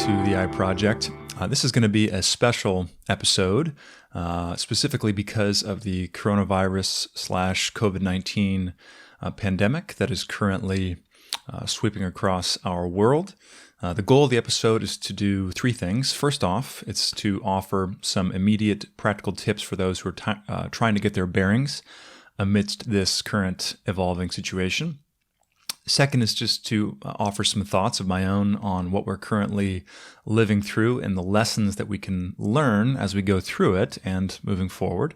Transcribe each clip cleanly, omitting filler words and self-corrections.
to the Eye Project. This is going to be a special episode, specifically because of the coronavirus / COVID-19 pandemic that is currently sweeping across our world. The goal of the episode is to do three things. First off, it's to offer some immediate practical tips for those who are trying to get their bearings amidst this current evolving situation. Second is just to offer some thoughts of my own on what we're currently living through and the lessons that we can learn as we go through it and moving forward.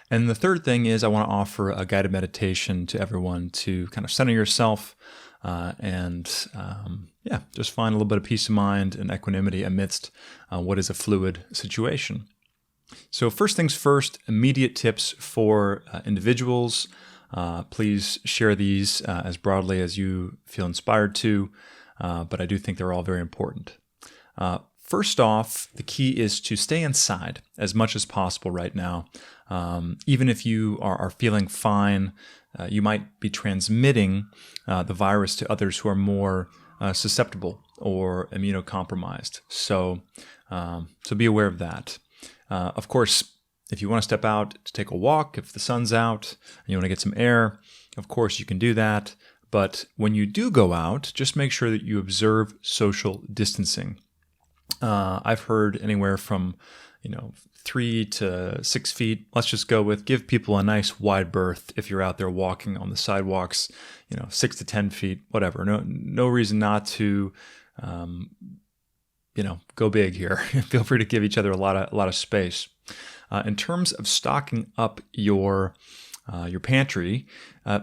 And the third thing is I want to offer a guided meditation to everyone to kind of center yourself and just find a little bit of peace of mind and equanimity amidst what is a fluid situation. So first things first, immediate tips for individuals. Please share these as broadly as you feel inspired to, but I do think they're all very important. First off, the key is to stay inside as much as possible right now. Even if you are feeling fine, you might be transmitting the virus to others who are more susceptible or immunocompromised. So be aware of that. Of course, if you want to step out to take a walk, if the sun's out and you want to get some air, of course you can do that. But when you do go out, just make sure that you observe social distancing. I've heard anywhere from 3 to 6 feet. Let's just go with give people a nice wide berth if you're out there walking on the sidewalks, 6 to 10 feet, whatever. No reason not to go big here. Feel free to give each other a lot of space. In terms of stocking up your pantry,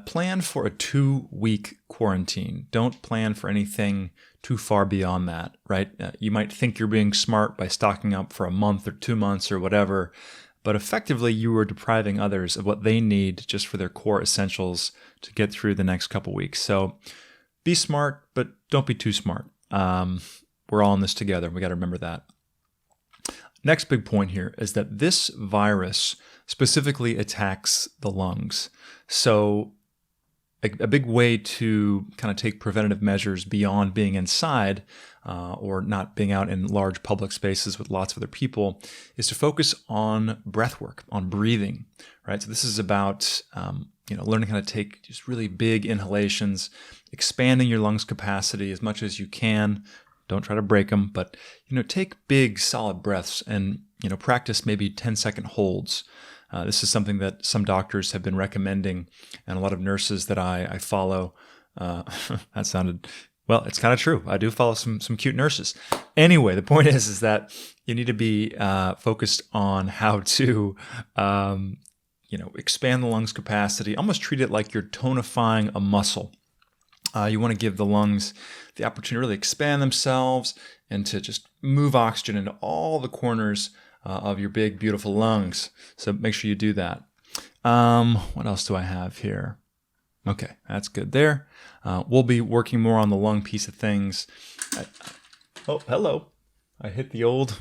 plan for a 2-week quarantine. Don't plan for anything too far beyond that, right? You might think you're being smart by stocking up for a month or 2 months or whatever, but effectively you are depriving others of what they need just for their core essentials to get through the next couple weeks. So be smart, but don't be too smart. We're all in this together. We got to remember that. Next big point here is that this virus specifically attacks the lungs. So a big way to kind of take preventative measures beyond being inside or not being out in large public spaces with lots of other people is to focus on breath work, on breathing, right? So this is about learning how to take just really big inhalations, expanding your lungs capacity as much as you can. Don't try to break them, but take big, solid breaths and practice maybe 10-second holds. This is something that some doctors have been recommending, and a lot of nurses that I follow. That sounded well. It's kind of true. I do follow some cute nurses. Anyway, the point is that you need to be focused on how to expand the lungs capacity. Almost treat it like you're tonifying a muscle. You want to give the lungs the opportunity to really expand themselves and to just move oxygen into all the corners of your big, beautiful lungs. So make sure you do that. What else do I have here? Okay, that's good there. We'll be working more on the lung piece of things. Oh, hello. I hit the old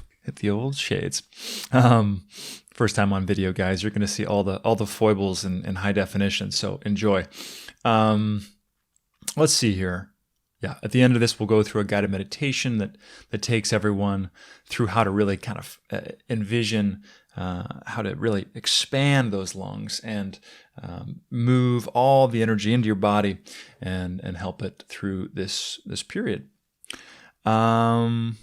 shades. First time on video, guys. You're going to see all the foibles in high definition, so enjoy. Let's see here. Yeah, at the end of this, we'll go through a guided meditation that takes everyone through how to really kind of envision how to really expand those lungs and move all the energy into your body and help it through this period. Okay.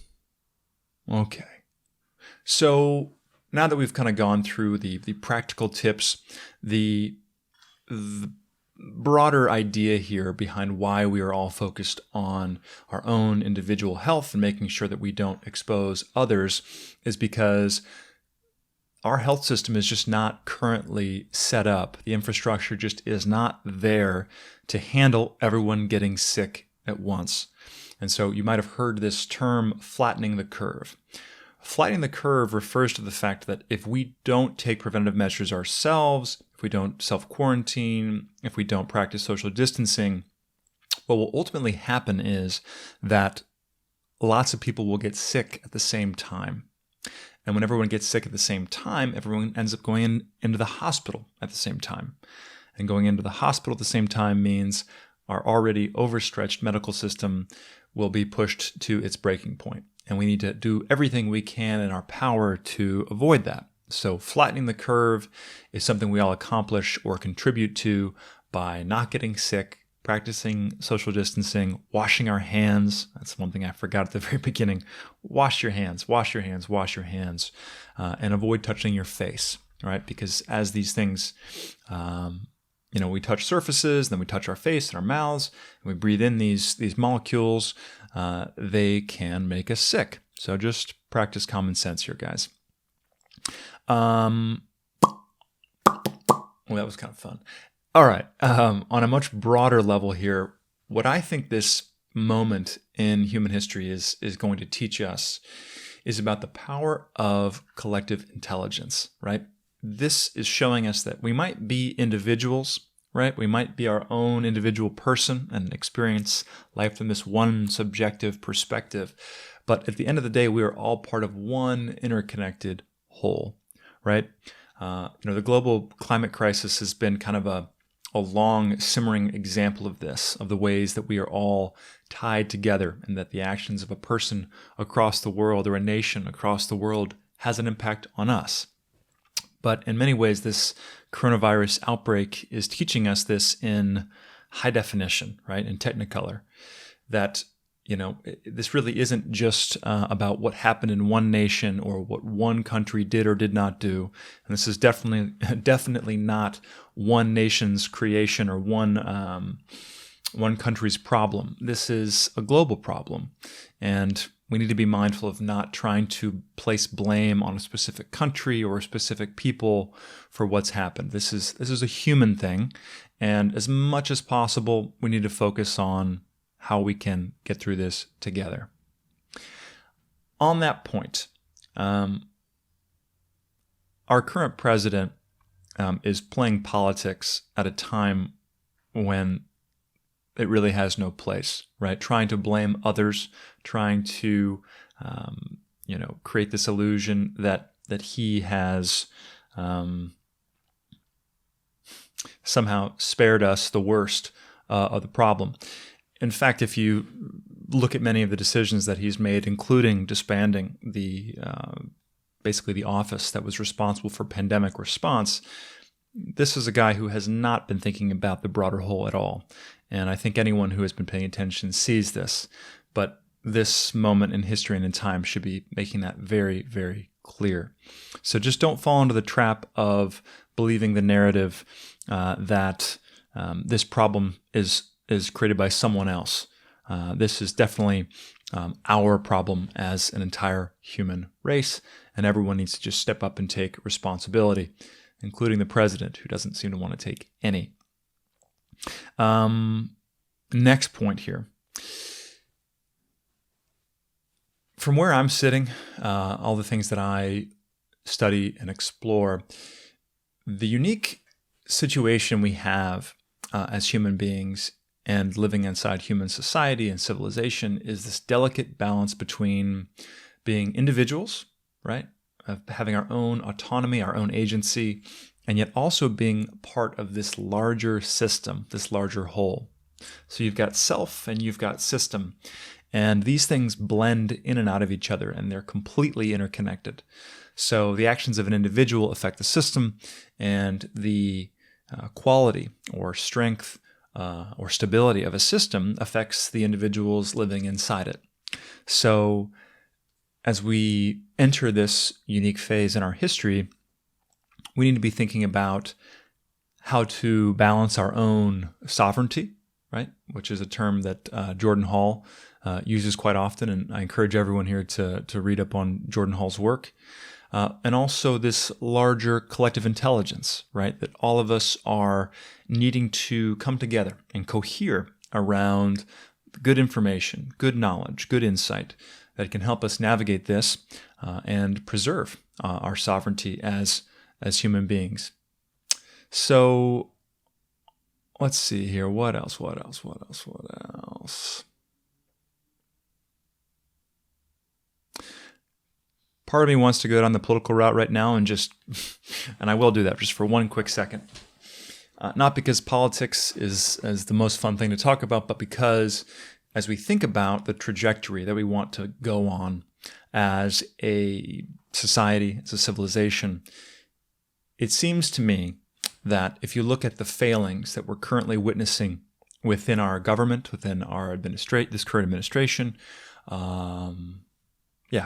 So now that we've kind of gone through the practical tips, the broader idea here behind why we are all focused on our own individual health and making sure that we don't expose others is because our health system is just not currently set up. The infrastructure just is not there to handle everyone getting sick at once. And so you might have heard this term, flattening the curve. Flattening the curve refers to the fact that if we don't take preventative measures ourselves, if we don't self-quarantine, if we don't practice social distancing, what will ultimately happen is that lots of people will get sick at the same time. And when everyone gets sick at the same time, everyone ends up going into the hospital at the same time. And going into the hospital at the same time means our already overstretched medical system will be pushed to its breaking point. and we need to do everything we can in our power to avoid that. So flattening the curve is something we all accomplish or contribute to by not getting sick, practicing social distancing, washing our hands. That's one thing I forgot at the very beginning. Wash your hands, wash your hands, wash your hands, and avoid touching your face, right? Because as these things, we touch surfaces, then we touch our face and our mouths, and we breathe in these molecules, they can make us sick. So just practice common sense here, guys. Well, that was kind of fun. All right. On a much broader level here, what I think this moment in human history is going to teach us is about the power of collective intelligence, right? This is showing us that we might be individuals, right? We might be our own individual person and experience life from this one subjective perspective. But at the end of the day, we are all part of one interconnected whole, right? The global climate crisis has been kind of a long simmering example of this, of the ways that we are all tied together and that the actions of a person across the world or a nation across the world has an impact on us. But in many ways, this coronavirus outbreak is teaching us this in high definition, right, in Technicolor, that this really isn't just about what happened in one nation or what one country did or did not do. And this is definitely not one nation's creation or one country's problem. This is a global problem. And we need to be mindful of not trying to place blame on a specific country or specific people for what's happened. This is a human thing. And as much as possible, we need to focus on how we can get through this together. On that point, our current president is playing politics at a time when it really has no place, right? Trying to blame others, trying to, create this illusion that he has somehow spared us the worst of the problem. In fact, if you look at many of the decisions that he's made, including disbanding basically the office that was responsible for pandemic response, this is a guy who has not been thinking about the broader whole at all. And I think anyone who has been paying attention sees this. But this moment in history and in time should be making that very, very clear. So just don't fall into the trap of believing the narrative that this problem is created by someone else. This is definitely our problem as an entire human race, and everyone needs to just step up and take responsibility, including the president, who doesn't seem to want to take any. Next point here. From where I'm sitting, all the things that I study and explore, the unique situation we have as human beings and living inside human society and civilization is this delicate balance between being individuals, right, of having our own autonomy, our own agency, and yet also being part of this larger system, this larger whole. So you've got self and you've got system, and these things blend in and out of each other, and they're completely interconnected. So the actions of an individual affect the system, and the quality or strength or stability of a system affects the individuals living inside it. So as we enter this unique phase in our history, we need to be thinking about how to balance our own sovereignty, right? Which is a term that Jordan Hall uses quite often, and I encourage everyone here to read up on Jordan Hall's work. And also this larger collective intelligence, right? That all of us are needing to come together and cohere around good information, good knowledge, good insight that can help us navigate this and preserve our sovereignty as human beings. So let's see here. What else? Part of me wants to go down the political route right now and and I will do that just for one quick second. Not because politics is the most fun thing to talk about, but because as we think about the trajectory that we want to go on, as a society, as a civilization, it seems to me that if you look at the failings that we're currently witnessing within our government, within our this current administration,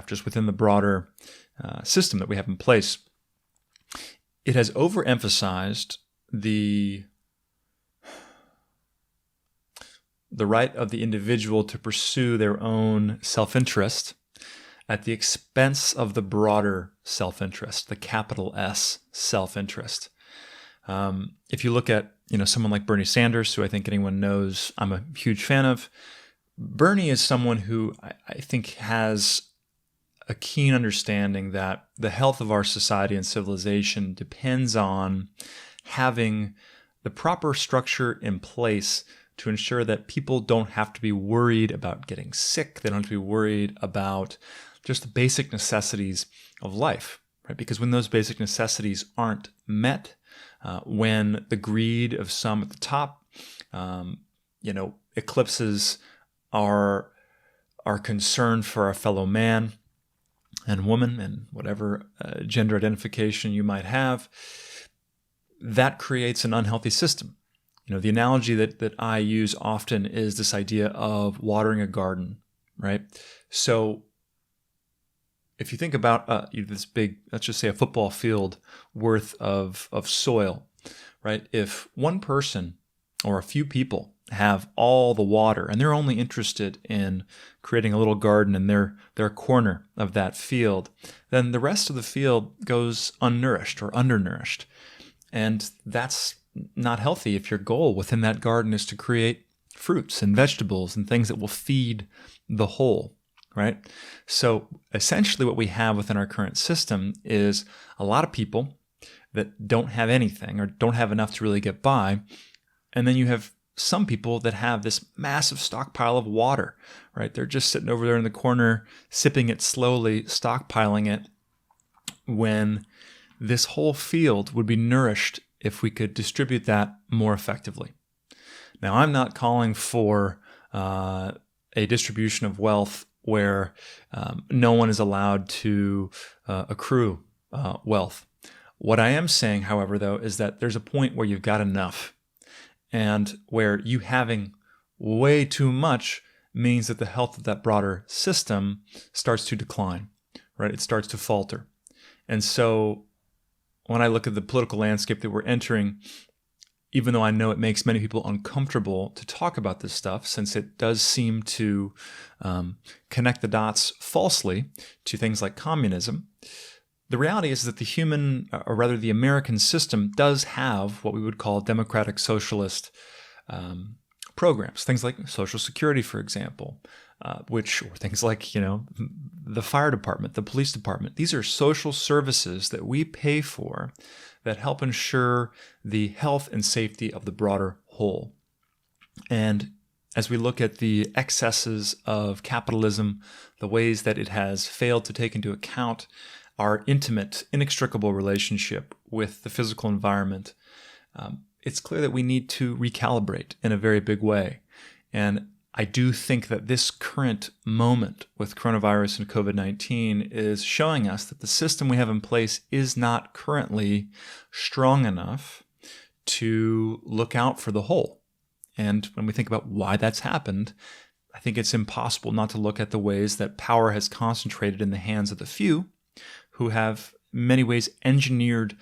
just within the broader system that we have in place, it has overemphasized the right of the individual to pursue their own self-interest at the expense of the broader self-interest, the capital S self-interest. If you look at someone like Bernie Sanders, who I think anyone knows I'm a huge fan of, Bernie is someone who I think has a keen understanding that the health of our society and civilization depends on having the proper structure in place to ensure that people don't have to be worried about getting sick. They don't have to be worried about just the basic necessities of life, right? Because when those basic necessities aren't met, when the greed of some at the top, eclipses our concern for our fellow man and woman and whatever gender identification you might have, that creates an unhealthy system. The analogy that I use often is this idea of watering a garden, right? So if you think about this big, let's just say a football field worth of soil, right? If one person or a few people have all the water and they're only interested in creating a little garden in their corner of that field, then the rest of the field goes unnourished or undernourished. And that's not healthy if your goal within that garden is to create fruits and vegetables and things that will feed the whole, right? So essentially what we have within our current system is a lot of people that don't have anything or don't have enough to really get by. And then you have some people that have this massive stockpile of water, right? They're just sitting over there in the corner, sipping it slowly, stockpiling it, when this whole field would be nourished if we could distribute that more effectively. Now, I'm not calling for a distribution of wealth where no one is allowed to accrue wealth. What I am saying, however, though, is that there's a point where you've got enough, and where you having way too much means that the health of that broader system starts to decline, right? It starts to falter. And so when I look at the political landscape that we're entering, even though I know it makes many people uncomfortable to talk about this stuff, since it does seem to connect the dots falsely to things like communism, the reality is that the American system does have what we would call democratic socialist programs, things like Social Security, for example, or things like, the fire department, the police department. These are social services that we pay for that help ensure the health and safety of the broader whole. And as we look at the excesses of capitalism, the ways that it has failed to take into account our intimate, inextricable relationship with the physical environment, it's clear that we need to recalibrate in a very big way. And I do think that this current moment with coronavirus and COVID-19 is showing us that the system we have in place is not currently strong enough to look out for the whole. And when we think about why that's happened, I think it's impossible not to look at the ways that power has concentrated in the hands of the few, who have in many ways engineered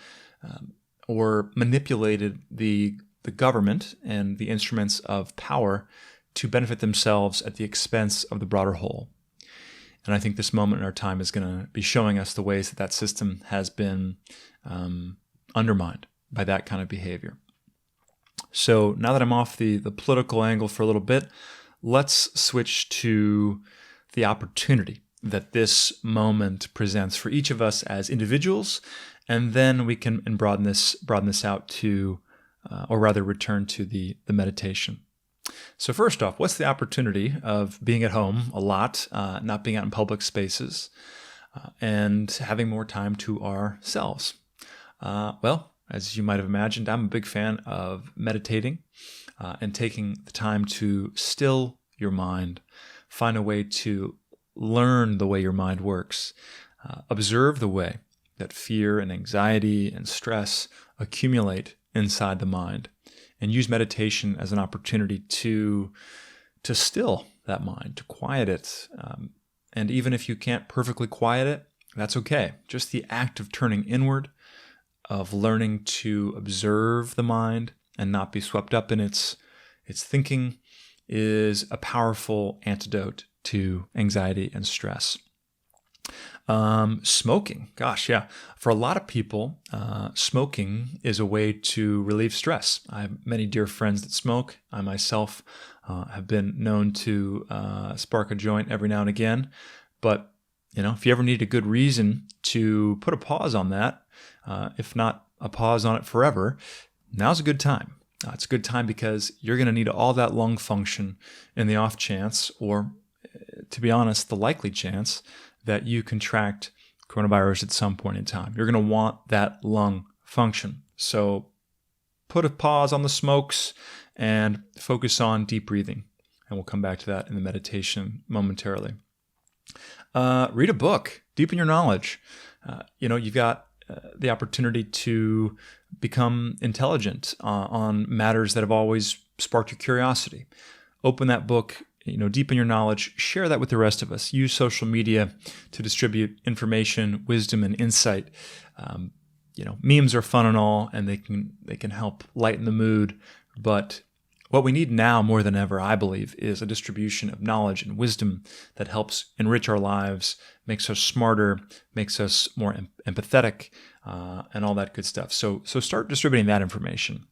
or manipulated the government and the instruments of power to benefit themselves at the expense of the broader whole. And I think this moment in our time is going to be showing us the ways that system has been undermined by that kind of behavior. So now that I'm off the political angle for a little bit, let's switch to the opportunity that this moment presents for each of us as individuals, and then we can broaden this out to, or rather return to the meditation. So first off, what's the opportunity of being at home a lot, not being out in public spaces, and having more time to ourselves? Well, as you might have imagined, I'm a big fan of meditating and taking the time to still your mind, find a way to learn the way your mind works. Observe the way that fear and anxiety and stress accumulate inside the mind, and use meditation as an opportunity to still that mind, to quiet it. And even if you can't perfectly quiet it, that's okay. Just the act of turning inward, of learning to observe the mind and not be swept up in its thinking, is a powerful antidote to anxiety and stress. Smoking, gosh, yeah. For a lot of people, smoking is a way to relieve stress. I have many dear friends that smoke. I myself have been known to spark a joint every now and again. But, if you ever need a good reason to put a pause on that, if not a pause on it forever, now's a good time. It's a good time because you're going to need all that lung function in the off chance, or to be honest, the likely chance that you contract coronavirus at some point in time. You're going to want that lung function. So put a pause on the smokes and focus on deep breathing. And we'll come back to that in the meditation momentarily. Read a book, deepen your knowledge. You've got the opportunity to become intelligent on matters that have always sparked your curiosity. Open that book, deepen your knowledge, share that with the rest of us. Use social media to distribute information, wisdom, and insight. Memes are fun and all, and they can help lighten the mood. But what we need now more than ever, I believe, is a distribution of knowledge and wisdom that helps enrich our lives, makes us smarter, makes us more empathetic, and all that good stuff. So start distributing that information.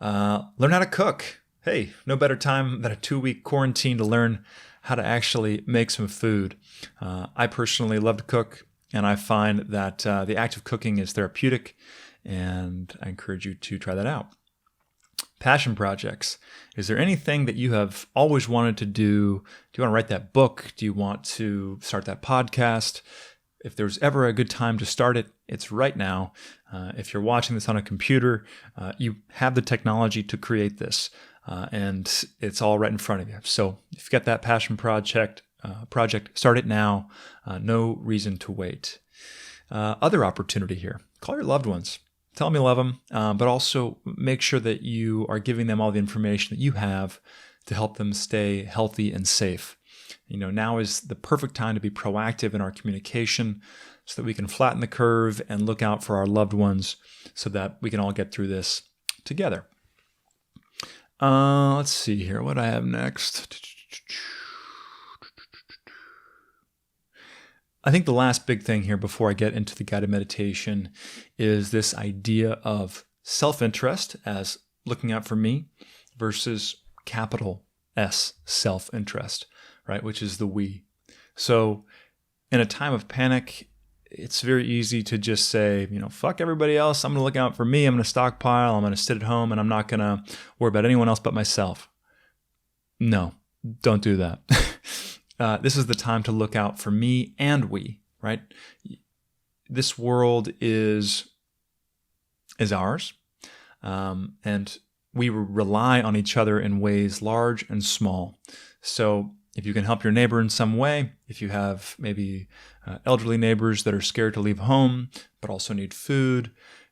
Learn how to cook. Hey, no better time than a 2-week quarantine to learn how to actually make some food. I personally love to cook, and I find that the act of cooking is therapeutic, and I encourage you to try that out. Passion projects. Is there anything that you have always wanted to do? Do you want to write that book? Do you want to start that podcast? If there's ever a good time to start it, it's right now. If you're watching this on a computer, you have the technology to create this, and it's all right in front of you. So if you've got that passion project, start it now. No reason to wait. Other opportunity here. Call your loved ones. Tell them you love them, but also make sure that you are giving them all the information that you have to help them stay healthy and safe. Now is the perfect time to be proactive in our communication so that we can flatten the curve and look out for our loved ones so that we can all get through this together. Let's see here. What do I have next? I think the last big thing here before I get into the guided meditation is this idea of self-interest as looking out for me versus capital S, self-interest, right? Which is the we. So in a time of panic, it's very easy to just say, fuck everybody else. I'm going to look out for me. I'm going to stockpile. I'm going to sit at home and I'm not going to worry about anyone else but myself. No, don't do that. This is the time to look out for me and we, right? This world is ours, and we rely on each other in ways large and small. So if you can help your neighbor in some way, if you have maybe elderly neighbors that are scared to leave home but also need food,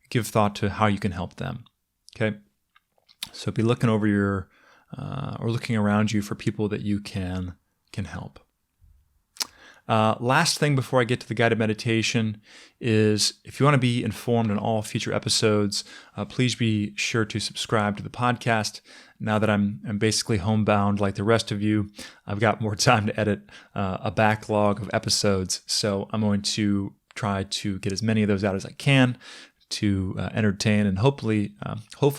give thought to how you can help them, okay? So be looking over or looking around you for people that you can help. Last thing before I get to the guided meditation is if you want to be informed on all future episodes, please be sure to subscribe to the podcast. Now that I'm basically homebound like the rest of you, I've got more time to edit a backlog of episodes. So I'm going to try to get as many of those out as I can to entertain and hopefully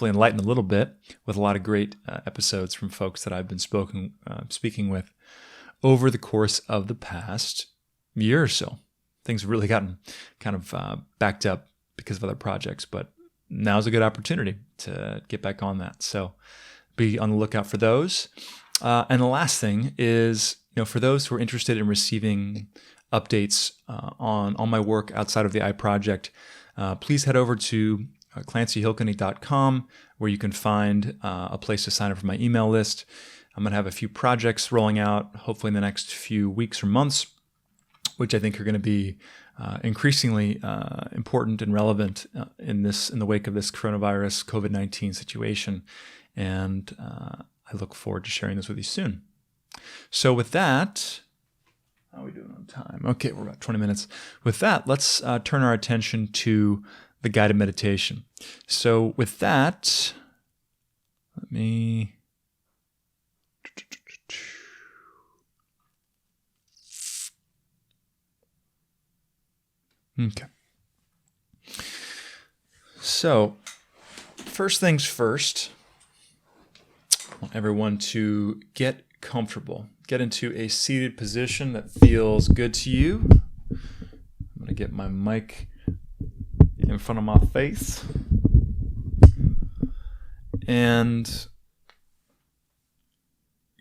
enlighten a little bit with a lot of great episodes from folks that I've been speaking with over the course of the past year or so. Things have really gotten kind of backed up because of other projects, but now's a good opportunity to get back on that. So be on the lookout for those. And the last thing is, for those who are interested in receiving updates on my work outside of the iProject, please head over to ClancyHilkene.com where you can find a place to sign up for my email list. I'm going to have a few projects rolling out, hopefully in the next few weeks or months. which I think are going to be increasingly important and relevant in the wake of this coronavirus COVID-19 situation. And I look forward to sharing this with you soon. So with that, how are we doing on time? Okay, we're about 20 minutes. With that, let's turn our attention to the guided meditation. So with that, let me... Okay. So, first things first, I want everyone to get comfortable. Get into a seated position that feels good to you. I'm going to get my mic in front of my face. And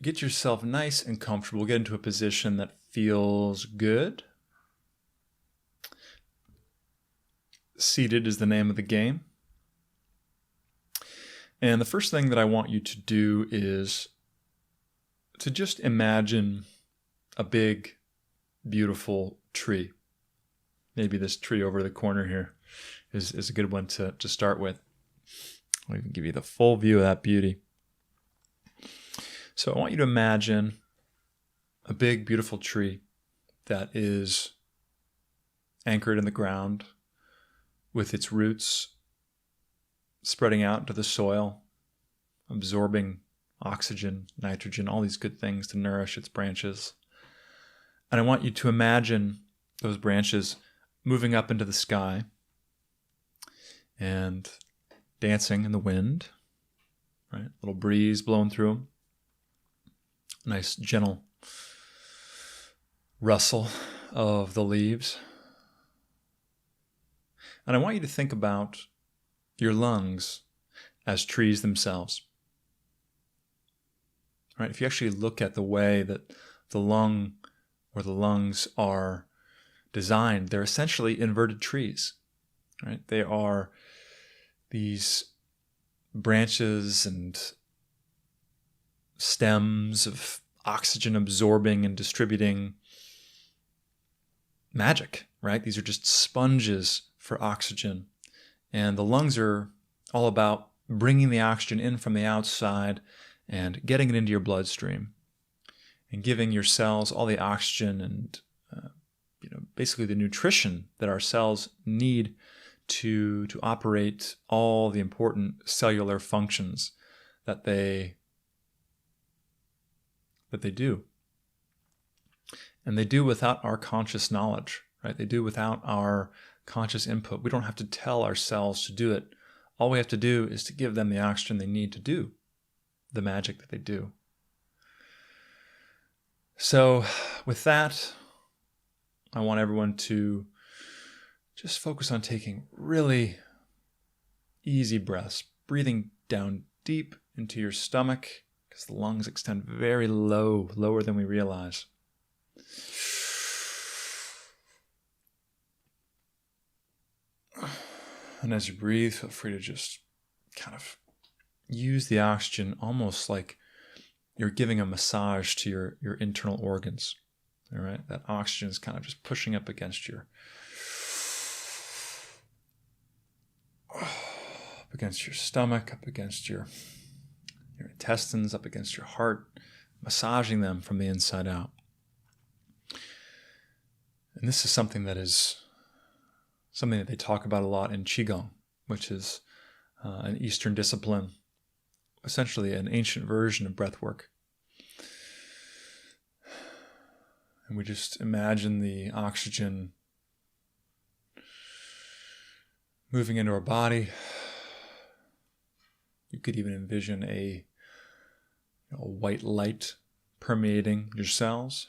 get yourself nice and comfortable. Get into a position that feels good. Seated is the name of the game. And the first thing that I want you to do is to just imagine a big, beautiful tree. Maybe this tree over the corner here is a good one to start with. I'll even give you the full view of that beauty. So I want you to imagine a big, beautiful tree that is anchored in the ground, with its roots spreading out into the soil, absorbing oxygen, nitrogen, all these good things to nourish its branches. And I want you to imagine those branches moving up into the sky and dancing in the wind, right? A little breeze blowing through them. Nice, gentle rustle of the leaves. And I want you to think about your lungs as trees themselves. Right? If you actually look at the way that the lung or the lungs are designed, they're essentially inverted trees. Right? They are these branches and stems of oxygen absorbing and distributing magic, right? These are just sponges for oxygen. And the lungs are all about bringing the oxygen in from the outside and getting it into your bloodstream and giving your cells all the oxygen and basically the nutrition that our cells need to operate all the important cellular functions that they do. And they do without our conscious knowledge, right? They do without our conscious input. We don't have to tell our cells to do it. All we have to do is to give them the oxygen they need to do the magic that they do. So with that, I want everyone to just focus on taking really easy breaths, breathing down deep into your stomach, because the lungs extend very low, lower than we realize. And as you breathe, feel free to just kind of use the oxygen almost like you're giving a massage to your internal organs. All right? That oxygen is kind of just pushing up against your stomach, up against your intestines, up against your heart, massaging them from the inside out. And this is something that they talk about a lot in Qigong, which is an Eastern discipline, essentially an ancient version of breath work. And we just imagine the oxygen moving into our body. You could even envision a white light permeating your cells.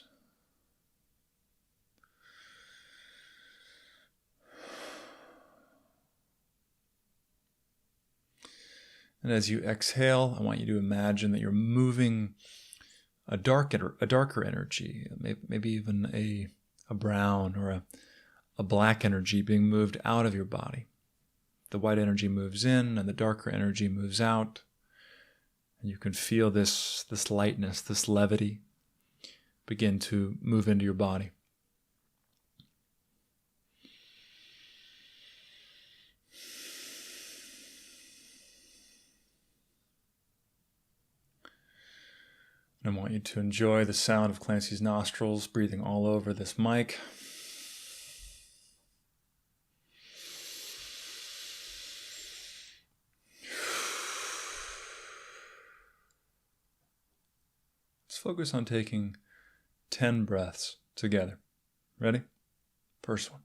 And as you exhale, I want you to imagine that you're moving a darker energy, maybe even a brown or a black energy being moved out of your body. The white energy moves in and the darker energy moves out. And you can feel this lightness, this levity begin to move into your body. I want you to enjoy the sound of Clancey's nostrils breathing all over this mic. Let's focus on taking 10 breaths together. Ready? First one.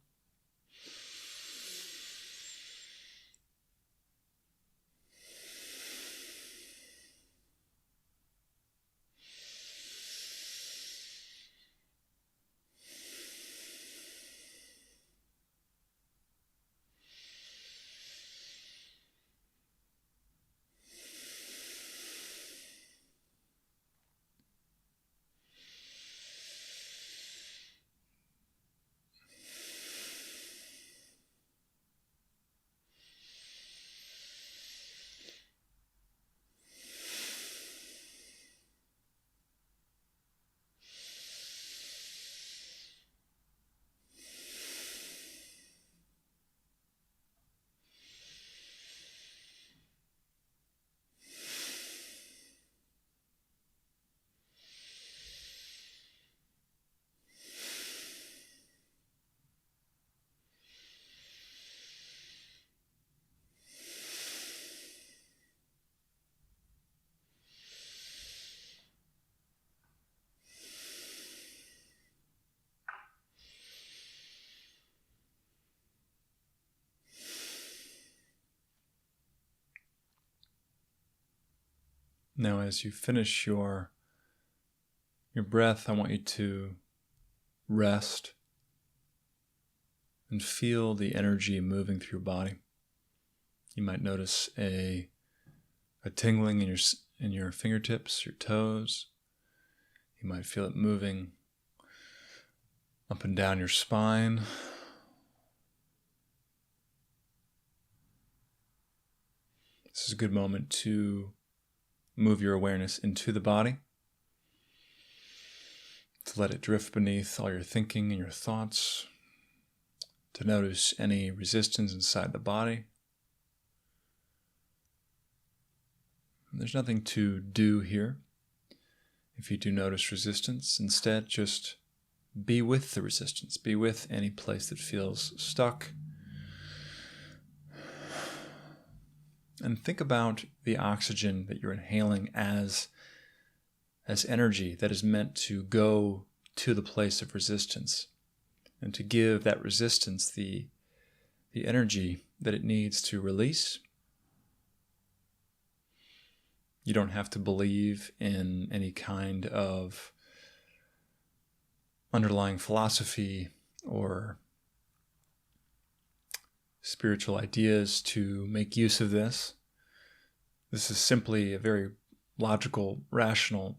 Now, as you finish your breath, I want you to rest and feel the energy moving through your body. You might notice a tingling in your fingertips, your toes. You might feel it moving up and down your spine. This is a good moment to move your awareness into the body, to let it drift beneath all your thinking and your thoughts, to notice any resistance inside the body. There's nothing to do here. If you do notice resistance, instead just be with the resistance. Be with any place that feels stuck. And think about the oxygen that you're inhaling as energy that is meant to go to the place of resistance and to give that resistance the energy that it needs to release. You don't have to believe in any kind of underlying philosophy or spiritual ideas to make use of this. This is simply a very logical, rational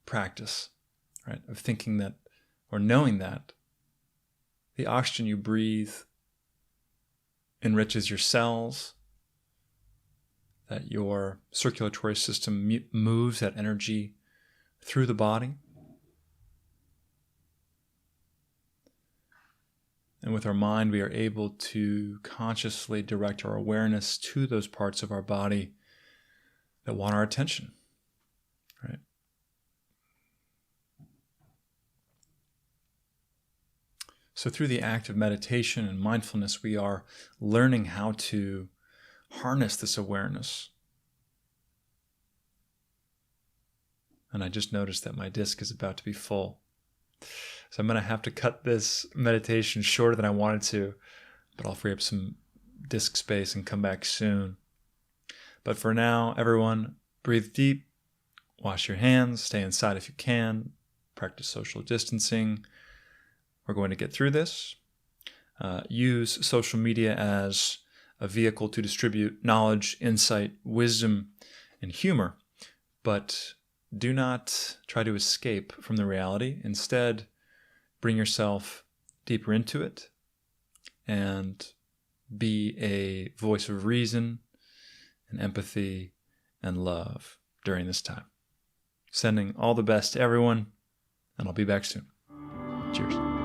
practice, right? Of thinking that, or knowing that, the oxygen you breathe enriches your cells, that your circulatory system moves that energy through the body. And with our mind, we are able to consciously direct our awareness to those parts of our body that want our attention, right? So through the act of meditation and mindfulness, we are learning how to harness this awareness. And I just noticed that my disc is about to be full. So I'm going to have to cut this meditation shorter than I wanted to, but I'll free up some disk space and come back soon. But for now, everyone, breathe deep, wash your hands, stay inside if you can, practice social distancing. We're going to get through this. Use social media as a vehicle to distribute knowledge, insight, wisdom, and humor, but do not try to escape from the reality. Instead, bring yourself deeper into it and be a voice of reason and empathy and love during this time. Sending all the best to everyone, and I'll be back soon. Cheers.